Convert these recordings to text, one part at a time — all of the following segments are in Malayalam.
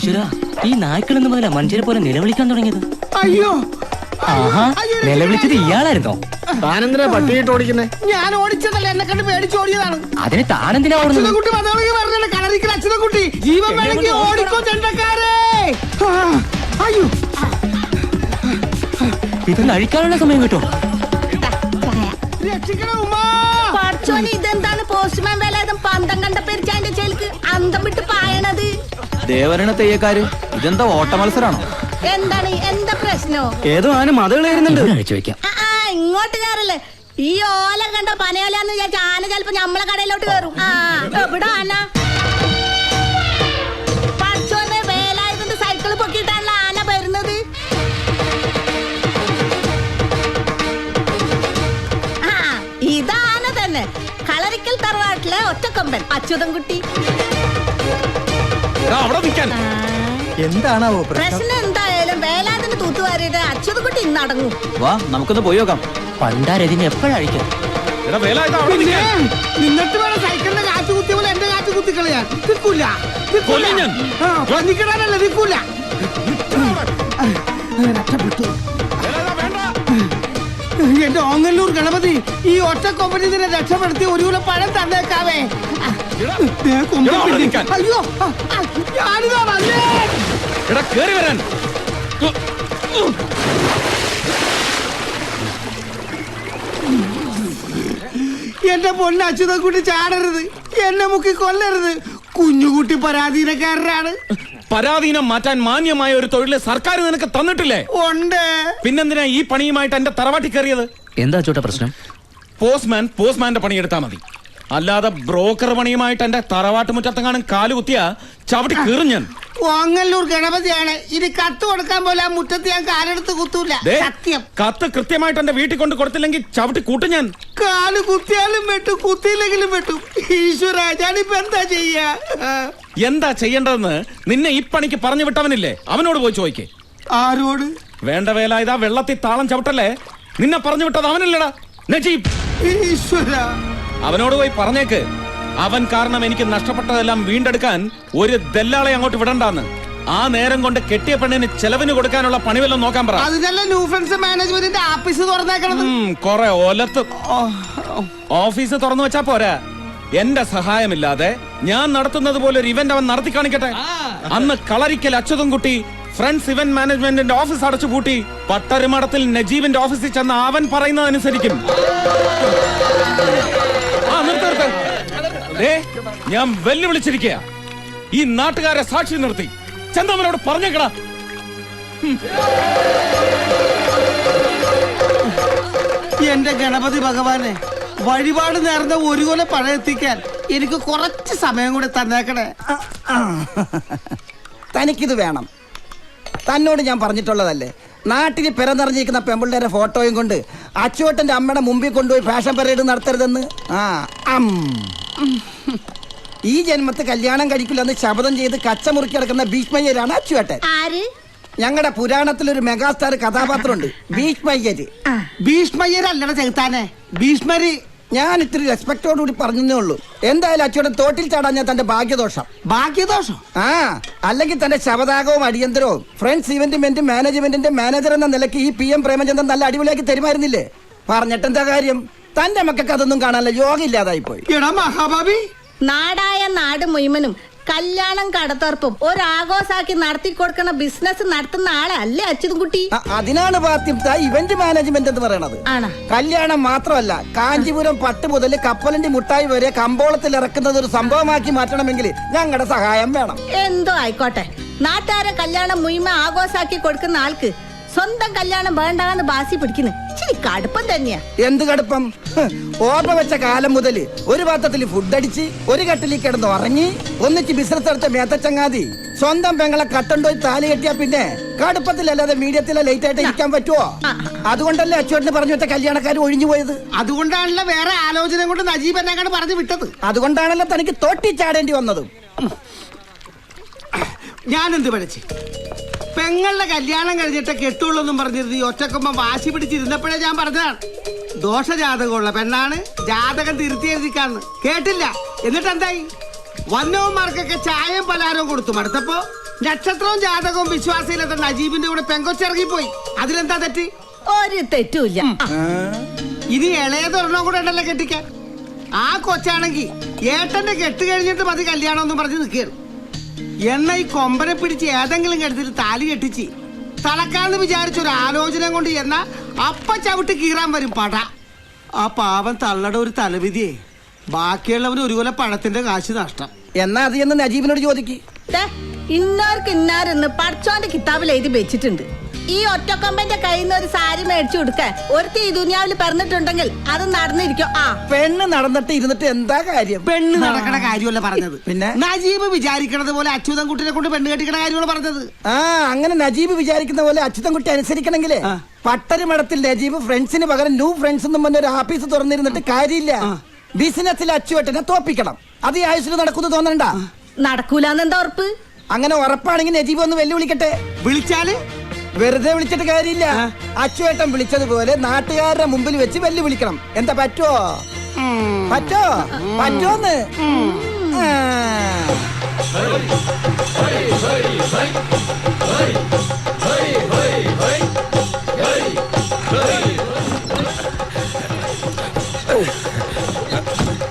ഈശ്വര, ഈ നായ്ക്കളെന്ന് മുതല മനുഷ്യരെ പോലെ നിലവിളിക്കാൻ തുടങ്ങിയത്. അയ്യോ, ആഹാ, നിലവിളിച്ചത് ഇയാളായിരുന്നോ? താനെന്തിനാ പട്ടിയിട്ട് ഓടിക്കുന്നേ? ഞാൻ ഓടിച്ചതല്ല, എന്നെ കണ്ട് പേടിച്ച് ഓടിയതാണ്. അതിന് താനെന്തിനാ ഓടുന്നത്? അച്യുതൻകുട്ടി പറഞ്ഞ കളറിക്കൽ അച്യുതൻകുട്ടി, ജീവൻ വേണമെങ്കിൽ ഓടിക്കോ ചെണ്ടക്കാരേ. അയ്യോ, ഇതൊന്ന് അഴിക്കാനുള്ള സമയം കിട്ടോ? രക്ഷിക്കണം ഉമ്മാ. പഠിച്ചോന് ഇതെന്താണ് പോസ്റ്റ്മാൻ വേലായുധം പന്തം കണ്ട പെരിച്ചാന്റെ ചേലിക്ക് അന്തം വിട്ട് പായണത്? ദേവരണ തെയ്യക്കാര് ഇതെന്താ ഓട്ട മത്സരാണോ? എന്താണ്, എന്താ പ്രശ്നോ? ഏതോ ആന മതകളേരുന്നുണ്ട്. അഴിച്ചു വെക്കാം. ഇങ്ങോട്ട് കയറല്ലേ. ഈ ഓല കണ്ടോ പനയോലാന്ന് വിചാരിച്ച ആന ചിലപ്പോ നമ്മളെ കടയിലോട്ട് കയറും. എവിടെ ആന? പഠിച്ചോന് വേലായുധന്റെ സൈക്കിള് പൊക്കിയിട്ടാണല്ലോ ആന വരുന്നത്. ഇതാന തന്നെ, കളരിക്കൽ തറവാട്ടിലെ ഒറ്റക്കൊമ്പൻ അച്യുതൻകുട്ടി. എന്താണാവോ പ്രശ്നം? എന്തായാലും വേലാതിന് തൂത്തുവാരിയിട്ട് അച്യുതൻകുട്ടി ഇന്ന് അടങ്ങും. വാ നമുക്കൊന്ന് പോയി നോക്കാം. പണ്ടാരതിന് എപ്പോഴഴിക്കാം? നിന്നിട്ട് വേണം സൈക്കിളിന്റെ കാറ്റ് കുത്തിയ പോലെ എന്റെ കാറ്റ് കുത്തിക്കളയാൻ. നിൽക്കൂല, നിൽക്കണല്ല, നിൽക്കൂല. രക്ഷപ്പെട്ടു. എന്റെ ഓങ്ങല്ലൂർ ഗണപതി, ഈ ഒറ്റ കൊമ്പനി ഇതിനെ രക്ഷപ്പെടുത്തി ഒരു കിലോ പഴം തന്നേക്കാവേ. അയ്യോ, ഞാനിതാ വന്നേ. എന്റെ പൊന്ന അച്യുതൻകുട്ടി ചാടരുത്, എന്നെ മുക്കി കൊല്ലരുത്. കുഞ്ഞുകുട്ടി പരാധീനക്കാരനാണ്. പരാധീനം മാറ്റാൻ മാന്യമായ ഒരു തൊഴില് സർക്കാർ നിനക്ക് തന്നിട്ടില്ലേ? ഉണ്ട്. പിന്നെന്തിനാ ഈ പണിയുമായിട്ട് എന്റെ തറവാട്ടി കയറിയത്? എന്താ ചോട്ടാ പ്രശ്നം? പോസ്റ്റ്മാന്റെ പണിയെടുത്താ മതി. അല്ലാതെ ബ്രോക്കർ പണിയുമായിട്ട് എന്റെ തറവാട്ട് മുറ്റത്തെങ്ങാനും കാലുകുത്തിയ ചവിട്ടി കീറും ഞാൻ. ഓങ്ങല്ലൂർ ഗണപതിയാണ്. ഇനി കത്ത് കൊടുക്കാൻ പോലെ ആ മുറ്റത്ത് ഞാൻ കാലെടുത്ത് കുത്തൂല. സത്യം. കത്ത് കൃത്യമായിട്ട് എന്റെ വീട്ടിൽ കൊണ്ട് കൊടുത്തില്ലെങ്കിൽ ചവിട്ടി കൂട്ടും ഞാൻ. കാല് കുത്തിയാലും വെട്ടും, കുത്തിയില്ലെങ്കിലും വെട്ടും. ഈശ്വര, ഞാനിപ്പോ എന്താ ചെയ്യാ? എന്താ ചെയ്യേണ്ടതെന്ന് നിന്നെ ഈ പണിക്ക് പറഞ്ഞു വിട്ടവനില്ലേ, അവനോട് പോയി ചോദിക്കേ. ആരോട്? വേണ്ട വേല, ഇതാ വെള്ളത്തിൽ താളം ചവിട്ടല്ലേ. നിന്നെ പറഞ്ഞു വിട്ടത് അവനല്ലടാ, നജീബ്. ഈശ്വര, അവനോട് പോയി പറഞ്ഞേക്ക്, അവൻ കാരണം എനിക്ക് നഷ്ടപ്പെട്ടതെല്ലാം വീണ്ടെടുക്കാൻ ഒരു ദല്ലാളെ അങ്ങോട്ട് വിടണ്ടാന്ന്. ആ നേരം കൊണ്ട് കെട്ടിയ പെണ്ണിന് ചെലവിന് കൊടുക്കാനുള്ള പണിവെല്ലാം നോക്കാൻ പറ. അതിനല്ല ന്യൂ ഫ്രണ്ട്സ് മാനേജ്മെന്റിന്റെ ആഫീസ് തുറന്നേക്കണത്. കൊറേ ഒലത്ത് ഓഫീസ് തുറന്നു വെച്ചാ പോരാ. എന്റെ സഹായമില്ലാതെ ഞാൻ നടത്തുന്നത് പോലെ ഒരു ഇവന്റ് അവൻ നടത്തി കാണിക്കട്ടെ. അന്ന് കളരിക്കൽ അച്യുതൻകുട്ടി ഫ്രണ്ട്സ് ഇവന്റ് മാനേജ്മെന്റിന്റെ ഓഫീസ് അടച്ചു പൂട്ടി പട്ടരുമടത്തിൽ നജീബിന്റെ ഓഫീസിൽ ചെന്ന് അവൻ പറയുന്നതനുസരിക്കും. ഞാൻ വെല്ലുവിളിച്ചിരിക്കുക. ഈ നാട്ടുകാരെ സാക്ഷി നിർത്തി ചന്ദമനോട് പറഞ്ഞേക്കടാ. എന്റെ ഗണപതി ഭഗവാനെ, വഴിപാട് നേർന്ന ഒരു കൊല പഴയെത്തിക്കാൻ എനിക്ക് കുറച്ച് സമയം കൂടെ തന്നേക്കണേ. തനിക്കിത് വേണം. തന്നോട് ഞാൻ പറഞ്ഞിട്ടുള്ളതല്ലേ, നാട്ടിൽ പിറന്നിറങ്ങിയിരിക്കുന്ന പെമ്പിള്ളേരെ ഫോട്ടോയും കൊണ്ട് അച്ചുവേട്ടന്റെ അമ്മയുടെ മുമ്പിൽ കൊണ്ടുപോയി ഫാഷൻ പരേഡ് നടത്തരുതെന്ന്. ഈ ജന്മത്ത് കല്യാണം കഴിക്കില്ലെന്ന് ശപഥം ചെയ്ത് കച്ചമുറുക്കി കിടക്കുന്ന ഭീഷ്മയ്യരാണ് അച്ചുവേട്ടൻ. ഞങ്ങളുടെ പുരാണത്തിലൊരു മെഗാസ്റ്റാർ കഥാപാത്രമുണ്ട്, ഭീഷ്മയ്യര്. ഭീഷ്മയ്യരല്ലട ചെകുത്താനെ, ഭീഷ്മര്. ഞാൻ ഇത്തിരി റെസ്പെക്ടോടുകൂടി പറഞ്ഞേ ഉള്ളൂ. എന്തായാലും അച്ചുവേട്ടൻ തോട്ടിൽ ചാടാൻ ഞാൻ തന്റെ ഭാഗ്യദോഷം. ഭാഗ്യദോഷം? അല്ലെങ്കിൽ തന്റെ ശവദാകവും അടിയന്തരവും ഫ്രണ്ട്സ് ഇവന്റ് മാനേജ്മെന്റിന്റെ മാനേജർ എന്ന നിലയ്ക്ക് ഈ PM പ്രേമചന്ദ്രൻ നല്ല അടിപൊളിയാക്കി തരുമായിരുന്നില്ലേ? പറഞ്ഞിട്ടെന്താ കാര്യം? തന്റെ മക്കൾക്ക് അതൊന്നും കാണാനുള്ള യോഗം ഇല്ലാതായി പോയി. എടാ മഹാഭാവി, നാടായ നാട് മുഴുവനും കല്യാണം കടത്തുറപ്പും ഒരാഘോഷാക്കി നടത്തി കൊടുക്കണ ബിസിനസ് നടത്തുന്ന ആളല്ലേ അച്യുതൻകുട്ടി? അതിനാണ് പാർട്ടി ഇവന്റ് മാനേജ്മെന്റ് എന്ന് പറയണത്. കല്യാണം മാത്രമല്ല, കാഞ്ചീപുരം പട്ട് മുതൽ കപ്പലണ്ടി മുട്ടായി വരെ കമ്പോളത്തിൽ ഇറക്കുന്നത് ഒരു സംഭവമാക്കി മാറ്റണമെങ്കിൽ ഞങ്ങളുടെ സഹായം വേണം. എന്തോ ആയിക്കോട്ടെ. നാട്ടുകാരെ കല്യാണം മുഴുവൻ ആഘോഷാക്കി കൊടുക്കുന്ന ആൾക്ക് സ്വന്തം കല്യാണം വേണ്ടാന്ന് ബാസി പിടിക്കുന്നു. ഇച്ചിരി കടുപ്പം തന്നെയാ. എന്ത് കടുപ്പം? ഓർമ്മ വെച്ച കാലം മുതൽ ഒരു പാത്രത്തിൽ ഫുഡ് അടിച്ച് ഒരു കട്ടിലിൽ കിടന്ന് ഉറങ്ങി ഒന്നിച്ച് ബിസിനസ് നടത്ത മേത്തച്ചങ്ങാതി സ്വന്തം പെങ്ങളെ കട്ടണ്ടോയി താലി കെട്ടിയാ പിന്നെ കടുപ്പത്തിലല്ലാതെ മീഡിയത്തിലെ ലേറ്റ് ആയിട്ട് ഇരിക്കാൻ പറ്റുമോ? അതുകൊണ്ടല്ലേ അച്ചുവേട്ടന് പറഞ്ഞു വെച്ച കല്യാണക്കാർ ഒഴിഞ്ഞു പോയത്. അതുകൊണ്ടാണല്ലോ വേറെ ആലോചന കൊണ്ട് നജീബ് എന്നെ പറഞ്ഞു വിട്ടത്. അതുകൊണ്ടാണല്ലോ തനിക്ക് തോട്ടി ചാടേണ്ടി വന്നതും. ഞാനെന്ത് പഠിച്ച് പെങ്ങളുടെ കല്യാണം കഴിഞ്ഞിട്ട് കെട്ടുള്ളൂന്നും പറഞ്ഞിരുന്നു. ഈ ഒറ്റക്കൊമ്പം വാശി പിടിച്ചിരുന്നപ്പോഴേ ഞാൻ പറഞ്ഞതാണ്, ദോഷജാതകമുള്ള പെണ്ണാണ്, ജാതകം തിരുത്തി എഴുതിക്കാന്ന്. കേട്ടില്ല. എന്നിട്ട് എന്തായി? വന്നവന്മാർക്കൊക്കെ ചായയും പലഹാരവും കൊടുത്തു. മടുത്തപ്പോ നക്ഷത്രവും ജാതകവും വിശ്വാസയില്ലാത്ത നജീബിന്റെ കൂടെ പെങ്കൊച്ചിറങ്ങിപ്പോയി. അതിലെന്താ തെറ്റ്? ഒരു തെറ്റുമില്ല. ഇനി ഇളയതൊരെണ്ണം കൂടെ ഉണ്ടല്ലോ കെട്ടിക്കാൻ. ആ കൊച്ചാണെങ്കി ഏട്ടന്റെ കെട്ട് കഴിഞ്ഞിട്ട് മതി കല്യാണം ഒന്നും പറഞ്ഞ് നിൽക്കുകയാണ്. എന്ന ഈ കൊമ്പനെ പിടിച്ച് ഏതെങ്കിലും കെടുത്തിട്ട് താലി കെട്ടിച്ച് തളക്കാന്ന് വിചാരിച്ച ഒരു ആലോചന കൊണ്ട് എന്നാ അപ്പ ചവിട്ട് കീറാൻ വരും പട. ആ പാവം തള്ളയുടെ ഒരു തലവിധിയെ ബാക്കിയുള്ളവന് ഒരു കൊല പഴത്തിന്റെ കാശ് നഷ്ടം. എന്നാ അത് എന്ന് നജീബിനോട് ചോദിക്ക്. ഇന്നാർക്ക് ഇന്നാരെന്ന് പഠിച്ചോന്റെ കിതാബിൽ എഴുതി വെച്ചിട്ടുണ്ട്. ഈ ഒറ്റക്കൊമ്പന്റെ കയ്യിൽ നിന്ന് ഒരു സാരി മേടിച്ചു കൊടുക്കാൻ ഒരുത്തി ഈ ദുനിയാവിൽ പറഞ്ഞിട്ടുണ്ടെങ്കിൽ അത് നടന്നിരിക്കും. ആ പെണ്ണ് നടന്നിട്ട് ഇരുന്നിട്ട് എന്താ കാര്യം? പെണ്ണ് നടക്കണ കാര്യമല്ല പറഞ്ഞത്. പിന്നെ നജീബ് വിചാരിക്കണത് പോലെ അച്യുതൻ കുട്ടിനെ കൊണ്ട് പെണ്ണ് കെട്ടിക്കണ കാര്യമാണ് പറഞ്ഞത്. ആ അങ്ങനെ നജീബ് വിചാരിക്കുന്ന പോലെ അച്യുതൻകുട്ടി അനുസരിക്കണമെങ്കിലേ പട്ടരി മഠത്തിൽ നജീബ് ഫ്രണ്ട്സിന് പകരം ന്യൂ ഫ്രണ്ട്സ് എന്നും പറഞ്ഞ ഒരു ആഫീസ് തുറന്നിരുന്നിട്ട് കാര്യമില്ല. ബിസിനസ്സിൽ അച്ചുവേട്ടനെ തോപ്പിക്കണം. അത് ഈ ആയുസിൽ നടക്കുന്നു തോന്നണ്ട. നടക്കൂലെന്ന് എന്താ ഉറപ്പ്? അങ്ങനെ ഉറപ്പാണെങ്കിൽ നജീബ് ഒന്ന് വെല്ലുവിളിക്കട്ടെ. വിളിച്ചാല് വെറുതെ വിളിച്ചിട്ട് കാര്യമില്ല. അച്ചുവേട്ടൻ വിളിച്ചതുപോലെ നാട്ടുകാരുടെ മുമ്പിൽ വെച്ച് വെല്ലുവിളിക്കണം. എന്താ പറ്റുമോ? പറ്റോന്ന്?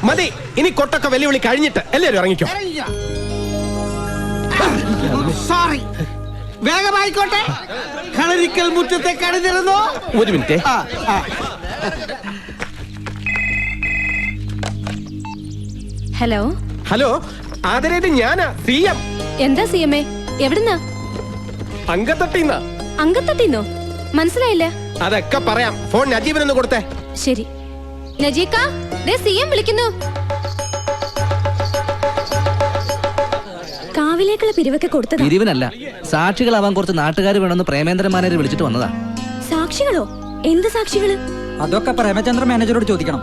മതി, ഇനി കൊട്ടൊക്കെ വെല്ലുവിളി കഴിഞ്ഞിട്ട് എല്ലാവരും ഇറങ്ങിക്കോ. സോറി, വേഗമായിക്കോട്ടെ. കളരിക്കൽ മുറ്റത്തെ കണിതിരുന്നോ? ഒരു മിനിറ്റ്. ഹലോ ഹലോ, ആദരേത് ഞാനാ, CM. എന്താ CM? എവിടുന്നാ? അങ്കത്തട്ടിന്നാ. അങ്കത്തട്ടിന്നോ? മനസ്സിലായില്ല. അതൊക്കെ പറയാം. ഫോൺ നജീബിനൊന്ന് കൊടുത്തേ. ശരി. നജീക്ക, ദേ CM വിളിക്കുന്നു. കാവിലേക്കുള്ള പിരിവൊക്കെ കൊടുത്തതാ. പിരിവിനല്ല, സാക്ഷികളാവാൻ കുറച്ച് നാട്ടുകാർ വേണമെന്ന് പ്രേമേന്ദ്രൻ മാനേജർ വിളിച്ചിട്ട് വന്നതാ. സാക്ഷികളോ? എന്ത് സാക്ഷികള്? അതൊക്കെ പ്രേമചന്ദ്ര മാനേജറോട് ചോദിക്കണം.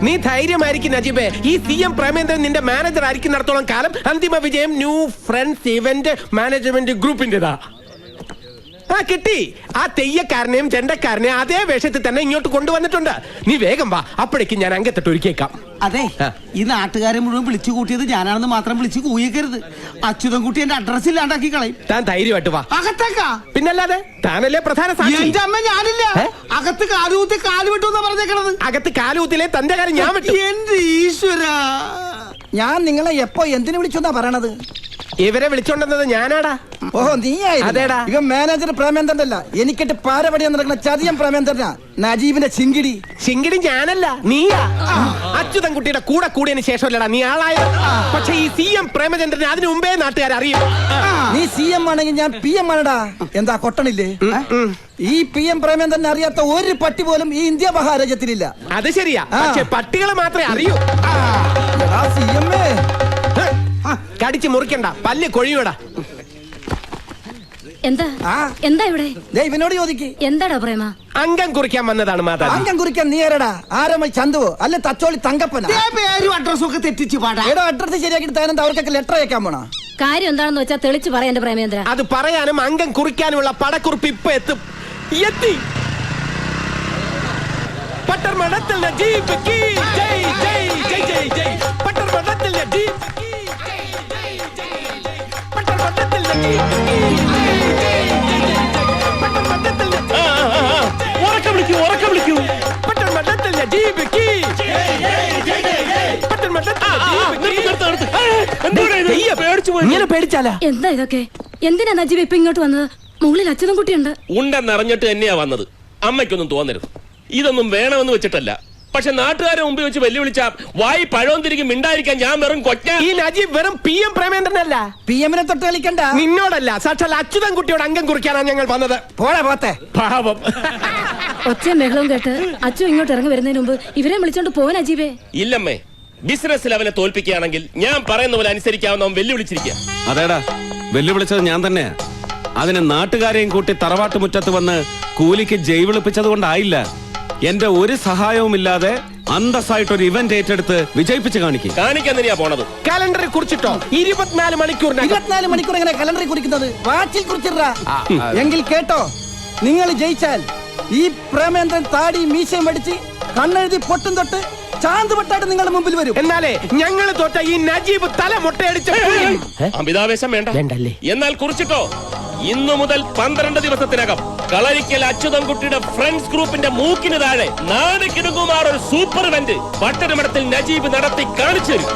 നീ ധൈര്യമായിരിക്കും നജീബേ. ഈ CM പ്രേമേന്ദ്രൻ നിന്റെ മാനേജർ ആയിരിക്കും നടത്തോളം കാലം അന്തിമ വിജയം ന്യൂ ഫ്രണ്ട്സ് ഇവന്റ് മാനേജ്മെന്റ് ഗ്രൂപ്പിന്റെതാ. ആ കിട്ടി. ആ തെയ്യക്കാരനെയും ചെണ്ടക്കാരനെയും അതേ വേഷത്തിൽ തന്നെ ഇങ്ങോട്ട് കൊണ്ടുവന്നിട്ടുണ്ട്. നീ വേഗം വാ, അപ്പോഴേക്കും ഞാൻ അങ്കത്തിട്ട് ഒരുക്കിയേക്കാം. അതെ, ഈ നാട്ടുകാരെ മുഴുവൻ വിളിച്ചു കൂട്ടിയത് ഞാനാണെന്ന് മാത്രം വിളിച്ച് കൂയിക്കരുത്. അച്യുതൻ കുട്ടി എന്റെ അഡ്രസ് ഇല്ലാണ്ടാക്കി കളയും. താൻ ധൈര്യമായിട്ട് വാ. അകത്തേക്കാ? പിന്നല്ലാതെ, താനല്ലേ പ്രധാന സാക്ഷി. എന്റെ അമ്മ ഞാനില്ല. അകത്ത് കാലുകുത്തി കാല് വിട്ടു എന്നാ പറഞ്ഞേക്കണത്. അകത്ത് കാലുകുത്തിലെ തന്റെ കാര്യം ഞാൻ വിട്ടു. എന്റെ ഈശ്വര, ഞാൻ നിങ്ങളെ എപ്പോ എന്തിനു വിളിച്ചു എന്നാ പറയണത്? ഇവരെ വിളിച്ചോണ്ടെന്നത് ഞാനാടാ. ഓഹോ, നീയായിരുന്നു. അതേടാ. ഇവൻ മാനേജർ പ്രേമേന്ദ്രൻ അല്ല, എനിക്കിട്ട് പാരപടിയാൻ നടക്കുന്ന ചതിയം പ്രേമേന്ദ്രനാ. നജീബിന്റെ ചിങ്കിടി. ചിങ്കിടി ഞാനല്ല, നീയാ. അച്യുതൻ കുട്ടിയുടെ കൂടെ കൂടിയതിന് ശേഷമല്ലടാ നീ ആളായത്. പക്ഷെ ഈ CM പ്രേമചന്ദ്രനെ അതിനു മുമ്പേ നാട്ടുകാർ അറിയും. നീ CM ആണെങ്കിൽ ഞാൻ PM ആണടാ. എന്താ കൊട്ടണില്ലേ? ഈ PM പ്രേമേന്ദ്രനെ അറിയാത്ത ഒരു പട്ടി പോലും ഈ ഇന്ത്യ മഹാരാജ്യത്തിലില്ല. അത് ശരിയാ, പക്ഷെ പട്ടികളെ മാത്രമേ അറിയൂ. CM കടിച്ചു മുറിക്കണ്ട, പല്ല് കൊഴിയൂടാ. എന്താ എന്താ ഇവിടെ? ഇവനോട് ചോദിക്ക്. എന്താടാ പ്രേമ? അംഗം കുറിക്കാൻ വന്നതാണ് മാതാ. അംഗം കുറിക്കാൻ നീ ആരടാ? ആരമ്മ ചന്തുവോ അല്ലെ തച്ചോളി തങ്കപ്പന? പേരും അഡ്രസ്സും ഒക്കെ തെറ്റിച്ച് പാടാ. എടോ, അഡ്രസ് ശരിയാക്കിട്ട് താനെന്താ അവർക്കൊക്കെ ലെറ്റർ അയക്കാൻ പോണോ? കാര്യം എന്താണെന്ന് വെച്ചാൽ തെളിച്ചു പറയാ എന്റെ പ്രേമേന്ദ്ര. അത് പറയാനും അംഗം കുറിക്കാനുമുള്ള പടക്കുറിപ്പ് ഇപ്പൊ എത്തി. പട്ടർമഠത്തിൽ നജീബ് കീ ജയ് ജയ് ജയ് ജയ് ജയ്. പട്ടർമഠത്തിൽ നജീബ് കീ ജയ് ജയ് ജയ് ജയ്. പട്ടർമഠത്തിൽ നജീബ് കീ ജയ് ജയ് ജയ് ജയ്. പട്ടർമഠത്തിൽ ഉറക്കെ വിളിക്കൂ. പട്ടർമഠത്തിൽ നജീബ് കീ ജയ് ജയ് ജയ് ജയ്. പട്ടർമഠത്തിൽ ഇങ്ങനെ പേടിച്ചാലാ? എന്താ ഇതൊക്കെ? എന്തിനാ നജീബ് ഇപ്പൊ ഇങ്ങോട്ട് വന്നത്? മുകളിൽ അച്ഛനും കുട്ടിയുണ്ട്. ഉണ്ടെന്നറിഞ്ഞിട്ട് തന്നെയാ വന്നത്. അമ്മയ്ക്കൊന്നും തോന്നരുത്, ഇതൊന്നും വേണമെന്ന് വെച്ചിട്ടല്ല. പക്ഷെ നാട്ടുകാരെ മുമ്പിൽ വെച്ച് വെല്ലുവിളിച്ച വായി പഴവും തിരികെ മിണ്ടായിരിക്കാൻ ഞാൻ വെറും കൊച്ച. ഈ നജീബ് വെറും PM പ്രേമേന്ദ്രനല്ല. PM-നെ തൊട്ട് കളിക്കണ്ട. നിന്നോടല്ല, സാക്ഷാൽ അച്യുതൻ കുട്ടിയോട് അംഗം കുറിക്കാനാണ് ഞങ്ങൾ വന്നത്. പോളെ പോത്തെ പാവം. ഒച്ചയും ബഹളവും കേട്ട് അച്ഛൻ ഇങ്ങോട്ട് ഇറങ്ങി വരുന്നതിന് മുമ്പ് ഇവരെ വിളിച്ചോണ്ട് പോവാൻ അജീബേ. ഇല്ലമ്മേ, ബിസിനസ്സിൽ അവനെ തോൽപ്പിക്കുകയാണെങ്കിൽ ഞാൻ പറയുന്ന പോലെ അനുസരിക്കാവുന്ന അവൻ വെല്ലുവിളിച്ചിരിക്കുക. അതേടാ, വെല്ലുവിളിച്ചത് ഞാൻ തന്നെയാ. അതിന് നാട്ടുകാരെയും കൂട്ടി തറവാട്ട് മുറ്റത്ത് വന്ന് കൂലിക്ക് ജയ് വിളിപ്പിച്ചത് കൊണ്ടായില്ല. എന്റെ ഒരു സഹായവുമില്ലാതെ അന്തസ്സായിട്ടൊരു ഇവന്റ് ഏറ്റെടുത്ത് വിജയിപ്പിച്ച് കാണിക്കും. കാണിക്കാൻ തന്നെയാ പോണത്. കാലണ്ടറിൽ കുറിച്ചിട്ടോ 24 മണിക്കൂറിനകം. 24 മണിക്കൂർ എങ്ങനെ കലണ്ടറിൽ കുറിക്കുന്നത്? വാച്ചിൽ കുറിച്ചിട്ടാ. എങ്കിൽ കേട്ടോ, നിങ്ങൾ ജയിച്ചാൽ ഈ പ്രേമേന്ദ്രൻ താടി മീശയും അടിച്ച് കണ്ണെഴുതി പൊട്ടും തൊട്ട് ചാന്തുപെട്ടായിട്ട് നിങ്ങളുടെ മുമ്പിൽ വരും. എന്നാലേ ഞങ്ങൾ തോറ്റ ഈ നജീബ് തല മുട്ടയടിച്ച അമിതാവേശം വേണ്ട. വേണ്ടല്ലേ? എന്നാൽ കുറിച്ചിട്ടോ, ഇന്നു മുതൽ 12 ദിവസത്തിനകം കളരിക്കൽ അച്യുതൻകുട്ടിയുടെ ഫ്രണ്ട്സ് ഗ്രൂപ്പിന്റെ മൂക്കിന് താഴെ നാട് കിടുങ്ങുമാർ ഒരു സൂപ്പർ ഇവന്റ് പട്ടണമടത്തിൽ നജീബ് നടത്തി കാണിച്ചു തരും.